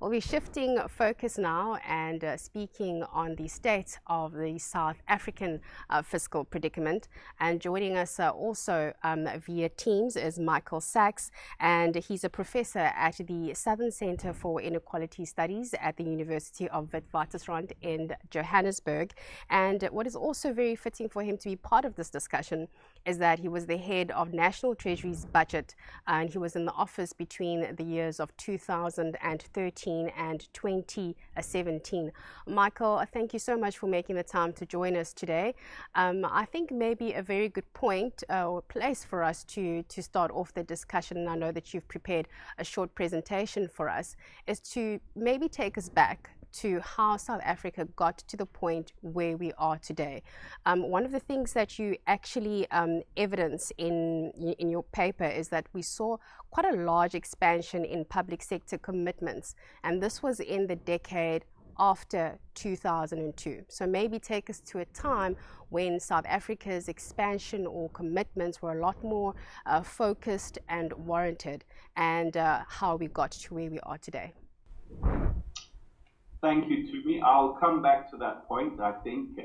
We'll be shifting focus now and speaking on the state of the South African fiscal predicament. And joining us also via Teams is Michael Sachs, and he's a professor at the Southern Centre for Inequality Studies at the University of Witwatersrand in Johannesburg. And what is also very fitting for him to be part of this discussion is that he was the head of National Treasury's budget, and he was in the office between the years of 2013 and 2017. Michael, thank you so much for making the time to join us today. I think maybe a very good point or place for us to start off the discussion, and I know that you've prepared a short presentation for us, is to maybe take us back to how South Africa got to the point where we are today. One of the things that you actually evidence in your paper is that we saw quite a large expansion in public sector commitments, and this was in the decade after 2002. So maybe take us to a time when South Africa's expansion or commitments were a lot more focused and warranted, and how we got to where we are today. Thank you, Tumi. I'll come back to that point, I think,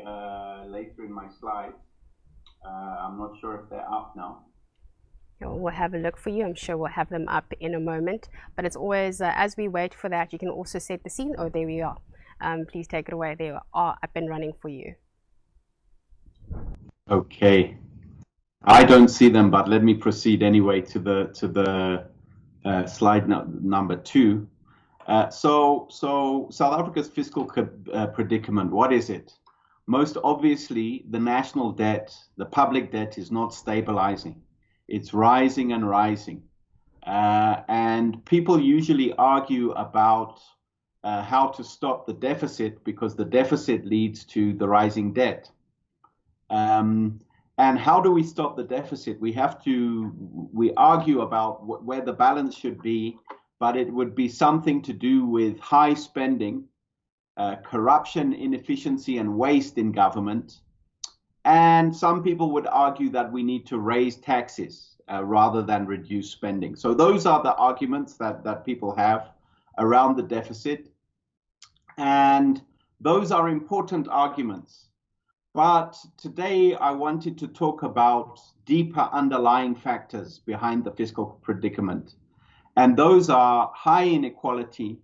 later in my slides. I'm not sure if they're up now. We'll have a look for you. I'm sure we'll have them up in a moment. But it's always, as we wait for that, you can also set the scene. Oh, there we are. Please take it away. They are up and running for you. Okay. I don't see them, but let me proceed anyway to the slide number 2. So South Africa's fiscal predicament, what is it? Most obviously, the national debt, the public debt, is not stabilizing. It's rising and rising. And people usually argue about how to stop the deficit, because the deficit leads to the rising debt. And how do we stop the deficit? We argue about where the balance should be, but it would be something to do with high spending, corruption, inefficiency, and waste in government. And some people would argue that we need to raise taxes rather than reduce spending. So those are the arguments that people have around the deficit. And those are important arguments. But today I wanted to talk about deeper underlying factors behind the fiscal predicament. And those are high inequality,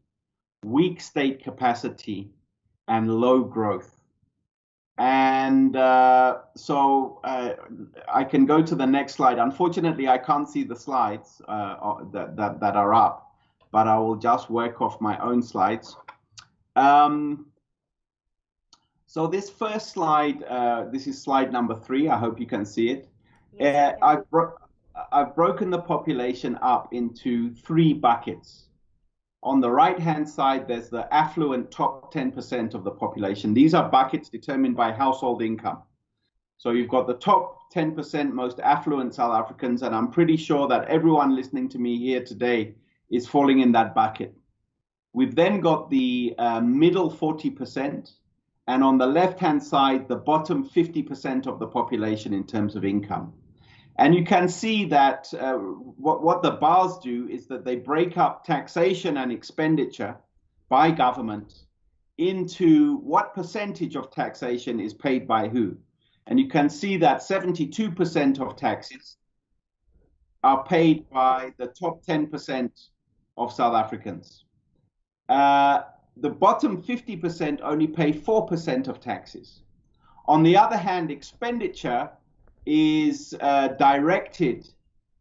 weak state capacity, and low growth. And so I can go to the next slide. Unfortunately, I can't see the slides that are up, but I will just work off my own slides. So this first slide, this is slide number 3. I hope you can see it. Yes, I've broken the population up into 3 buckets. On the right-hand side, there's the affluent top 10% of the population. These are buckets determined by household income. So you've got the top 10% most affluent South Africans, and I'm pretty sure that everyone listening to me here today is falling in that bucket. We've then got the middle 40%, and on the left-hand side, the bottom 50% of the population in terms of income. And you can see that what the bars do is that they break up taxation and expenditure by government into what percentage of taxation is paid by who. And you can see that 72% of taxes are paid by the top 10% of South Africans. The bottom 50% only pay 4% of taxes. On the other hand, expenditure is directed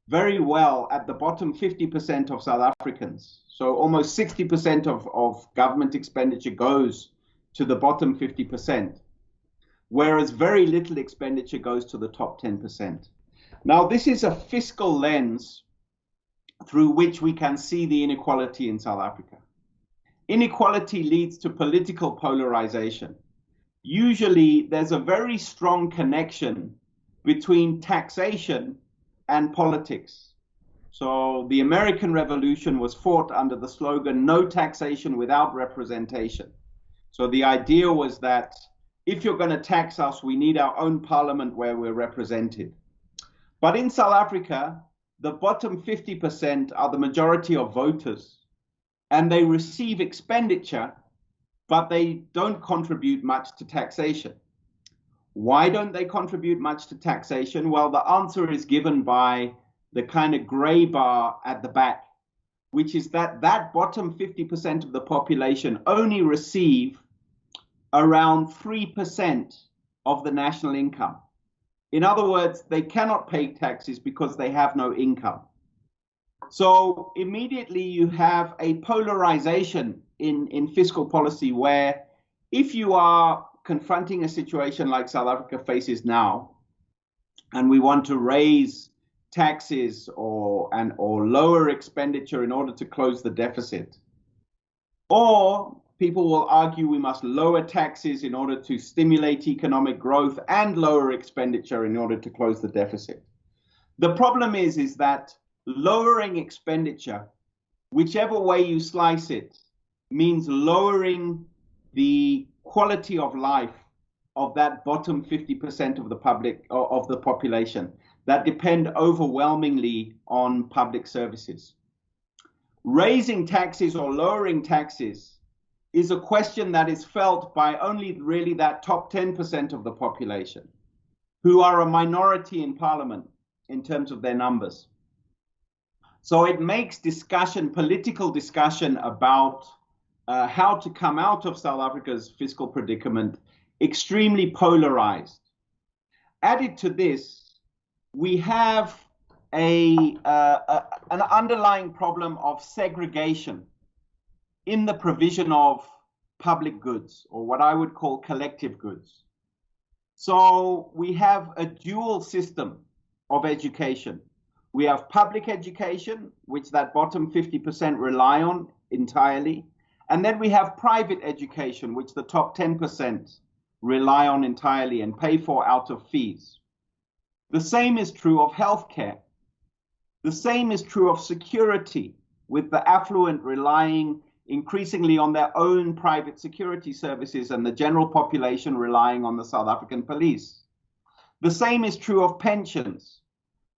very well at the bottom 50% of South Africans. So almost 60% of government expenditure goes to the bottom 50%, whereas very little expenditure goes to the top 10%. Now, this is a fiscal lens through which we can see the inequality in South Africa. Inequality leads to political polarization. Usually, there's a very strong connection between taxation and politics. So the American Revolution was fought under the slogan, "No taxation without representation." So the idea was that if you're going to tax us, we need our own parliament where we're represented. But in South Africa, the bottom 50% are the majority of voters. and they receive expenditure, but they don't contribute much to taxation. Why don't they contribute much to taxation? Well, the answer is given by the kind of gray bar at the back, which is that bottom 50% of the population only receive around 3% of the national income. In other words, they cannot pay taxes because they have no income. So immediately you have a polarization in fiscal policy where if you are confronting a situation like South Africa faces now, and we want to raise taxes or lower expenditure in order to close the deficit, or people will argue we must lower taxes in order to stimulate economic growth and lower expenditure in order to close the deficit. The problem is that lowering expenditure, whichever way you slice it, means lowering the quality of life of that bottom 50% of the population that depend overwhelmingly on public services. Raising taxes or lowering taxes is a question that is felt by only really that top 10% of the population, who are a minority in parliament in terms of their numbers. So it makes political discussion about how to come out of South Africa's fiscal predicament extremely polarized. Added to this, we have an underlying problem of segregation in the provision of public goods, or what I would call collective goods. So we have a dual system of education. We have public education, which that bottom 50% rely on entirely. And then we have private education, which the top 10% rely on entirely and pay for out of fees. The same is true of healthcare. The same is true of security, with the affluent relying increasingly on their own private security services and the general population relying on the South African police. The same is true of pensions,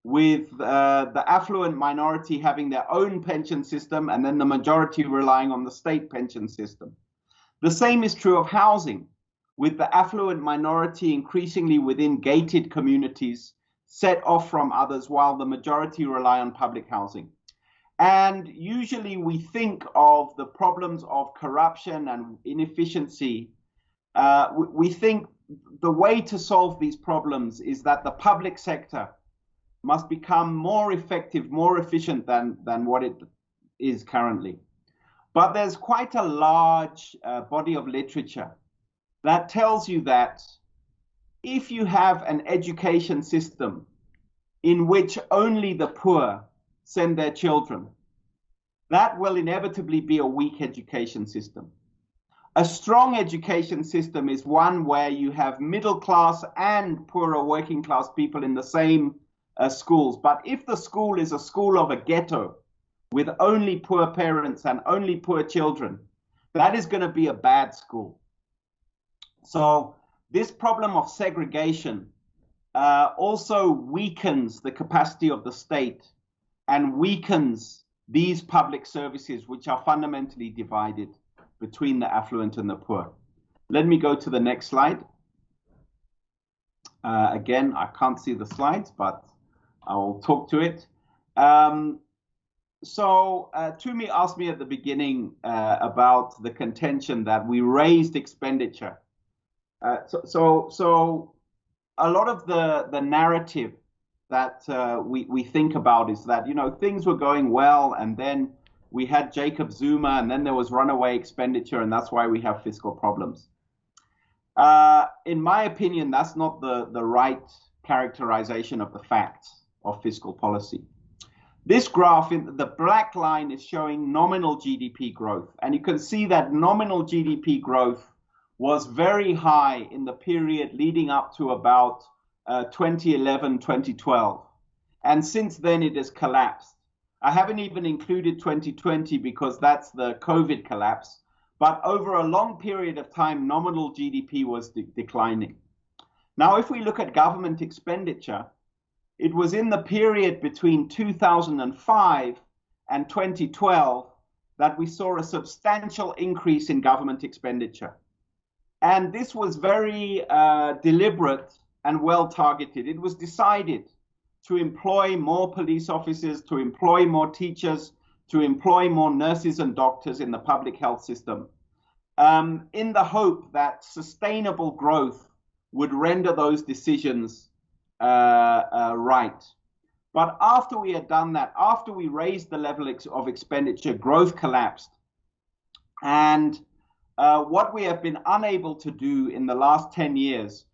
with the affluent minority having their own pension system and then the majority relying on the state pension system. The same is true of housing, with the affluent minority increasingly within gated communities set off from others while the majority rely on public housing. And usually we think of the problems of corruption and inefficiency. We think the way to solve these problems is that the public sector must become more effective, more efficient than what it is currently. But there's quite a large body of literature that tells you that if you have an education system in which only the poor send their children, that will inevitably be a weak education system. A strong education system is one where you have middle class and poorer working class people in the same schools. But if the school is a school of a ghetto with only poor parents and only poor children, that is going to be a bad school. So this problem of segregation also weakens the capacity of the state and weakens these public services, which are fundamentally divided between the affluent and the poor. Let me go to the next slide. Again, I can't see the slides, but I will talk to it. So Tumi asked me at the beginning about the contention that we raised expenditure. So a lot of the narrative that we think about is that, things were going well, and then we had Jacob Zuma, and then there was runaway expenditure, and that's why we have fiscal problems. In my opinion, that's not the right characterization of the facts of fiscal policy. This graph, the black line, is showing nominal GDP growth, and you can see that nominal GDP growth was very high in the period leading up to about 2011, 2012. And since then, it has collapsed. I haven't even included 2020 because that's the COVID collapse. But over a long period of time, nominal GDP was declining. Now, if we look at government expenditure, it was in the period between 2005 and 2012 that we saw a substantial increase in government expenditure. And this was very deliberate and well targeted. It was decided to employ more police officers, to employ more teachers, to employ more nurses and doctors in the public health system, in the hope that sustainable growth would render those decisions right. But after we had done that, after we raised the level of expenditure, growth collapsed. And what we have been unable to do in the last 10 years,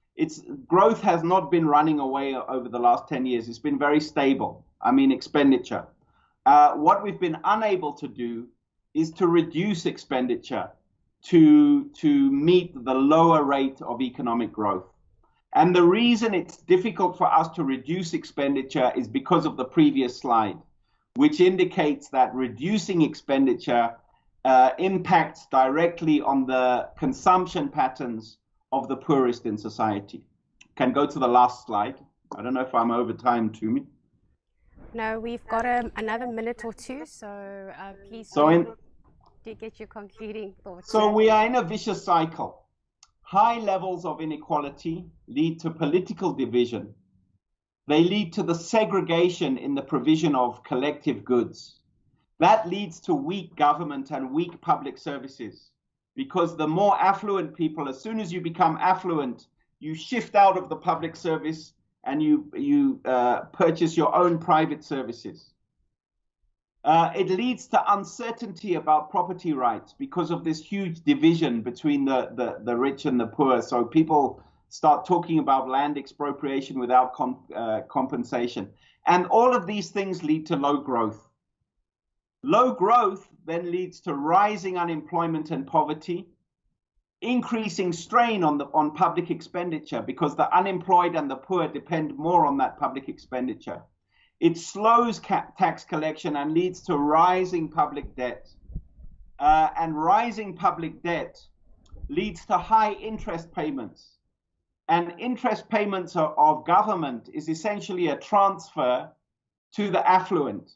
growth has not been running away over the last 10 years. It's been very stable. I mean, expenditure. What we've been unable to do is to reduce expenditure to meet the lower rate of economic growth. And the reason it's difficult for us to reduce expenditure is because of the previous slide, which indicates that reducing expenditure impacts directly on the consumption patterns of the poorest in society. Can go to the last slide. I don't know if I'm over time, Tumi. No, we've got another minute or two, so please do get your concluding thoughts. So we are in a vicious cycle. High levels of inequality lead to political division. They lead to the segregation in the provision of collective goods. That leads to weak government and weak public services, because the more affluent people, as soon as you become affluent, you shift out of the public service and you purchase your own private services. It leads to uncertainty about property rights because of this huge division between the rich and the poor. So people start talking about land expropriation without compensation. And all of these things lead to low growth. Low growth then leads to rising unemployment and poverty, increasing strain on public expenditure because the unemployed and the poor depend more on that public expenditure. It slows tax collection and leads to rising public debt. And rising public debt leads to high interest payments. And interest payments of government is essentially a transfer to the affluent.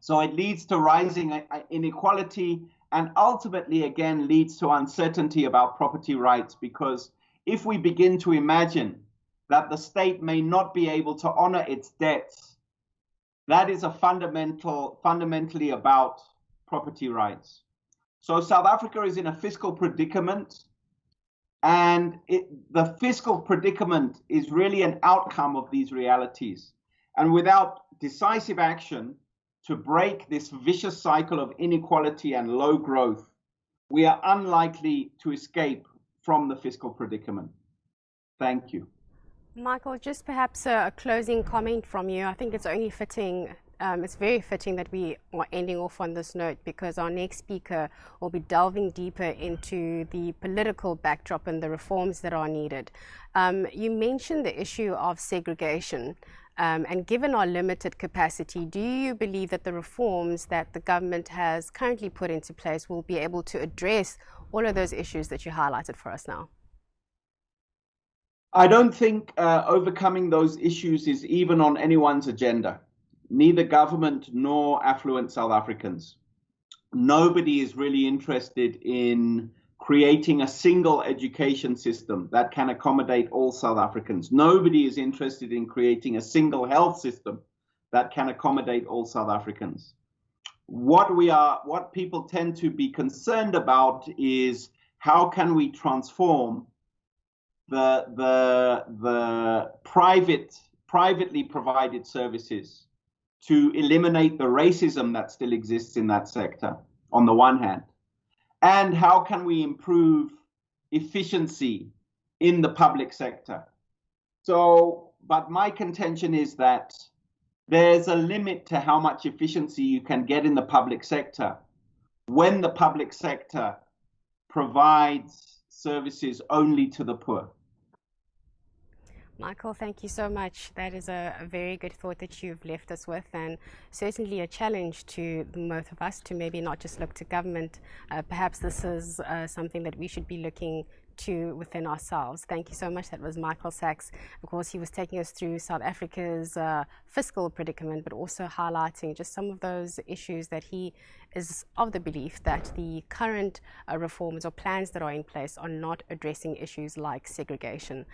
So it leads to rising inequality and ultimately, again, leads to uncertainty about property rights, because if we begin to imagine that the state may not be able to honor its debts, that is fundamentally about property rights. So South Africa is in a fiscal predicament, and the fiscal predicament is really an outcome of these realities. And without decisive action to break this vicious cycle of inequality and low growth, we are unlikely to escape from the fiscal predicament. Thank you. Michael, just perhaps a closing comment from you. I think it's only fitting, it's very fitting that we are ending off on this note, because our next speaker will be delving deeper into the political backdrop and the reforms that are needed. You mentioned the issue of segregation. And given our limited capacity, do you believe that the reforms that the government has currently put into place will be able to address all of those issues that you highlighted for us now? I don't think overcoming those issues is even on anyone's agenda, neither government nor affluent South Africans. Nobody is really interested in creating a single education system that can accommodate all South Africans. Nobody is interested in creating a single health system that can accommodate all South Africans. What people tend to be concerned about is how can we transform the privately provided services to eliminate the racism that still exists in that sector, on the one hand. And how can we improve efficiency in the public sector? But my contention is that there's a limit to how much efficiency you can get in the public sector when the public sector provides services only to the poor. Michael, thank you so much. That is a very good thought that you've left us with, and certainly a challenge to both of us to maybe not just look to government. Perhaps this is something that we should be looking to within ourselves. Thank you so much. That was Michael Sachs. Of course, he was taking us through South Africa's fiscal predicament, but also highlighting just some of those issues that he is of the belief that the current reforms or plans that are in place are not addressing issues like segregation.